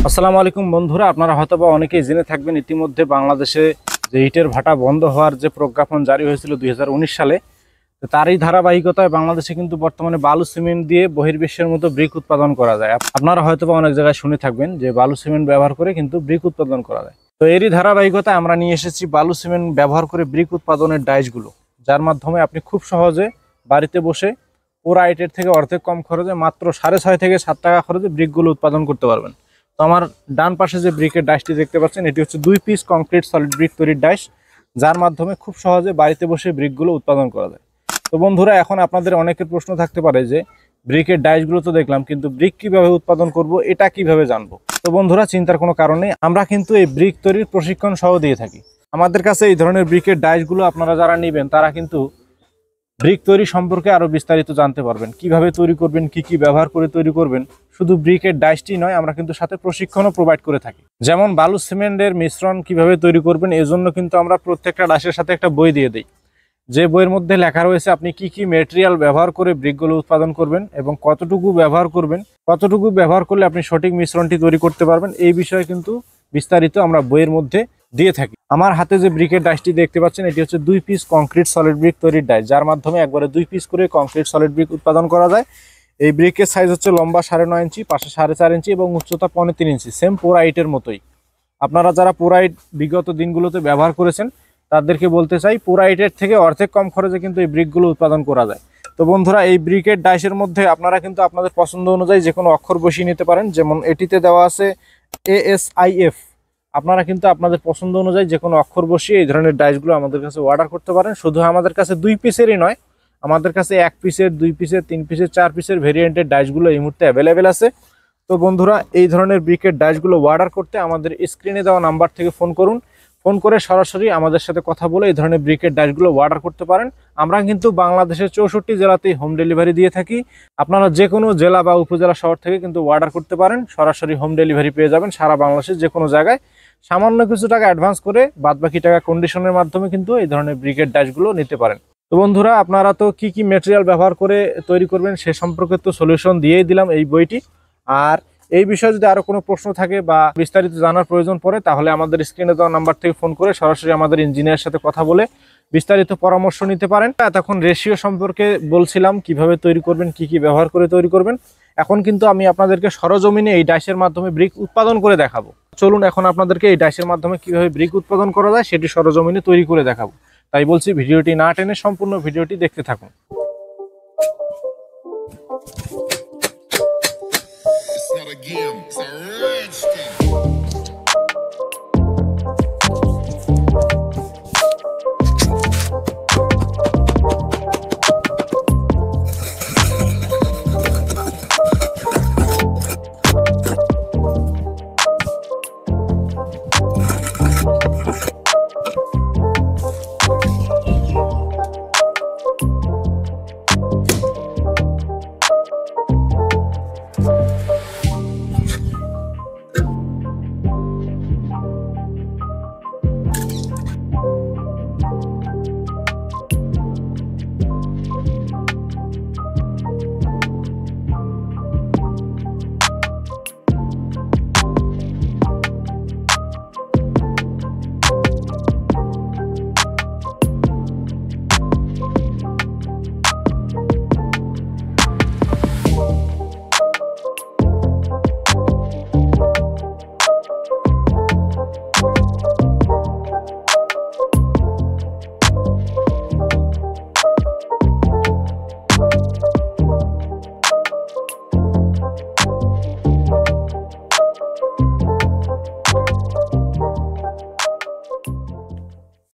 আসসালামু আলাইকুম বন্ধুরা, আপনারা হয়তোবা অনেকেই জেনে থাকবেন ইতিমধ্যে বাংলাদেশে যে ইটের ভাটা বন্ধ হওয়ার যে প্রজ্ঞাপন জারি হয়েছিল 2019 সালে, তারই ধারাবাহিকতায় বাংলাদেশে কিন্তু বর্তমানে বালু সিমেন্ট দিয়ে বহির্বিশ্বের মতো ব্রিক উৎপাদন করা যায়। আপনারা হয়তোবা অনেক জায়গায় শুনে থাকবেন যে বালু সিমেন্ট ব্যবহার করে কিন্তু ব্রিক উৎপাদন করা যায়। তো এরই ধারাবাহিকতায় আমরা নিয়ে এসেছি বালু সিমেন্ট ব্যবহার করে ব্রিক উৎপাদনের ডাইসগুলো, যার মাধ্যমে আপনি খুব সহজে বাড়িতে বসে পুরা ইটের থেকে অর্ধেক কম খরচে মাত্র 6.5 থেকে 7 টাকা খরচে ব্রিকগুলো উৎপাদন করতে পারবেন। তো আমার ডান পাশে যে ব্রিকের ডাইসটি দেখতে পাচ্ছেন, এটি হচ্ছে 2 পিস কংক্রিট সলিড ব্রিক তৈরির ডাইস, যার মাধ্যমে খুব সহজে বাড়িতে বসে ব্রিকগুলো উৎপাদন করা যায়। তো বন্ধুরা, এখন আপনাদের অনেকের প্রশ্ন থাকতে পারে যে ব্রিকের ডাইসগুলো তো দেখলাম, কিন্তু ব্রিক কিভাবে উৎপাদন করব, এটা কিভাবে জানবো? তো বন্ধুরা, চিন্তার কোনো কারণ নেই, আমরা কিন্তু এই ব্রিক তৈরির প্রশিক্ষণ সহ দিয়ে থাকি। আমাদের কাছে এই ধরনের ব্রিকের ডাইসগুলো আপনারা যারা নেবেন তারা কিন্তু ব্রিক তৈরি সম্পর্কে আরো বিস্তারিত জানতে পারবেন, কিভাবে তৈরি করবেন, কি কি ব্যবহার করে তৈরি করবেন। শুধু ব্রিকের ডাইসটি নয়, আমরা কিন্তু সাথে প্রশিক্ষণও প্রোভাইড করে থাকি। যেমন বালু সিমেন্টের মিশ্রণ কিভাবে তৈরি করবেন, এজন্য কিন্তু আমরা প্রত্যেকটা ডাইসের সাথে একটা বই দিয়ে দিই, যে বইয়ের মধ্যে লেখা রয়েছে আপনি কি কি ম্যাটেরিয়াল ব্যবহার করে ব্রিকগুলো উৎপাদন করবেন এবং কতটুকু ব্যবহার করবেন, কতটুকু ব্যবহার করলে আপনি সঠিক মিশ্রণটি তৈরি করতে পারবেন। এই বিষয়ে কিন্তু বিস্তারিত আমরা বইয়ের মধ্যে দিয়ে থাকি। আমার হাতে যে ব্রিকের ডাইসটি দেখতে পাচ্ছেন, এটি হচ্ছে 2 পিস কংক্রিট সলিড ব্রিক তৈরির ডাইস, যার মাধ্যমে একবারে 2 পিস করে কংক্রিট সলিড ব্রিক উৎপাদন করা যায়। এই ব্রিকের সাইজ হচ্ছে লম্বা 9.5 ইঞ্চি, পাশে 4.5 ইঞ্চি এবং উচ্চতা 3.5 ইঞ্চি, সেম পোরা ইটের মতোই। আপনারা যারা পোরা ইট বিগত দিনগুলোতে ব্যবহার করেছেন তাদেরকে বলতে চাই, পোরা ইটের থেকে অর্ধেক কম খরচে কিন্তু এই ব্রিকগুলো উৎপাদন করা যায়। তো বন্ধুরা, এই ব্রিকের ডাইসের মধ্যে আপনারা কিন্তু আপনাদের পছন্দ অনুযায়ী যে কোনো অক্ষর বসিয়ে নিতে পারেন। যেমন এটিতে দেওয়া আছে ASIF, আপনারা কিন্তু আপনাদের পছন্দ অনুযায়ী যে কোনো অক্ষর বসিয়ে এই ধরনের ডাইসগুলো আমাদের কাছে অর্ডার করতে পারেন। শুধু আমাদের কাছে 2 পিসেরই নয়, আমাদের কাছে 1 পিসের, 2 পিসের, 3 পিসের, 4 পিসের ভেরিয়েন্টের ডাইসগুলো এই মুহূর্তে অ্যাভেলেবেল আছে। তো বন্ধুরা, এই ধরনের ব্রিকের ডাইসগুলো অর্ডার করতে আমাদের স্ক্রিনে দেওয়া নাম্বার থেকে ফোন করুন। ফোন করে সরাসরি আমাদের সাথে কথা বলে এই ধরনের ব্রিকের ডাইসগুলো অর্ডার করতে পারেন। আমরা কিন্তু বাংলাদেশের 64 জেলাতেই হোম ডেলিভারি দিয়ে থাকি। আপনারা যে কোনো জেলা বা উপজেলা শহর থেকে কিন্তু অর্ডার করতে পারেন, সরাসরি হোম ডেলিভারি পেয়ে যাবেন সারা বাংলাদেশের যে কোনো জায়গায়। সামান্য কিছু টাকা অ্যাডভান্স করে বাদবাকি টাকা কন্ডিশনের মাধ্যমে কিন্তু এই ধরনের ব্রিকের ডাইসগুলো নিতে পারেন। তো বন্ধুরা, আপনারা তো কি কি ম্যাটেরিয়াল ব্যবহার করে তৈরি করবেন সে সম্পর্কে তো সলিউশন দিয়েই দিলাম এই বইটি। আর এই বিষয়ে যদি আরো কোনো প্রশ্ন থাকে বা বিস্তারিত জানার প্রয়োজন পড়ে, তাহলে আমাদের স্ক্রিনে দেওয়া নাম্বার থেকে ফোন করে সরাসরি আমাদের ইঞ্জিনিয়ারের সাথে কথা বলে বিস্তারিত পরামর্শ নিতে পারেন। এতক্ষণ রেশিও সম্পর্কে বলছিলাম, কিভাবে তৈরি করবেন, কি কি ব্যবহার করে তৈরি করবেন। এখন কিন্তু আমি আপনাদেরকে সরজমিনে এই ডাইসের মাধ্যমে ব্রিক উৎপাদন করে দেখাবো। চলুন এখন আপনাদেরকে এই ডাইসের মাধ্যমে কিভাবে ব্রিক উৎপাদন করা যায় সেটি সরজমিনে তৈরি করে দেখাবো। তাই বলছি, ভিডিওটি না টেনে সম্পূর্ণ ভিডিওটি দেখতে থাকুন। It's not a game, it's a rich thing.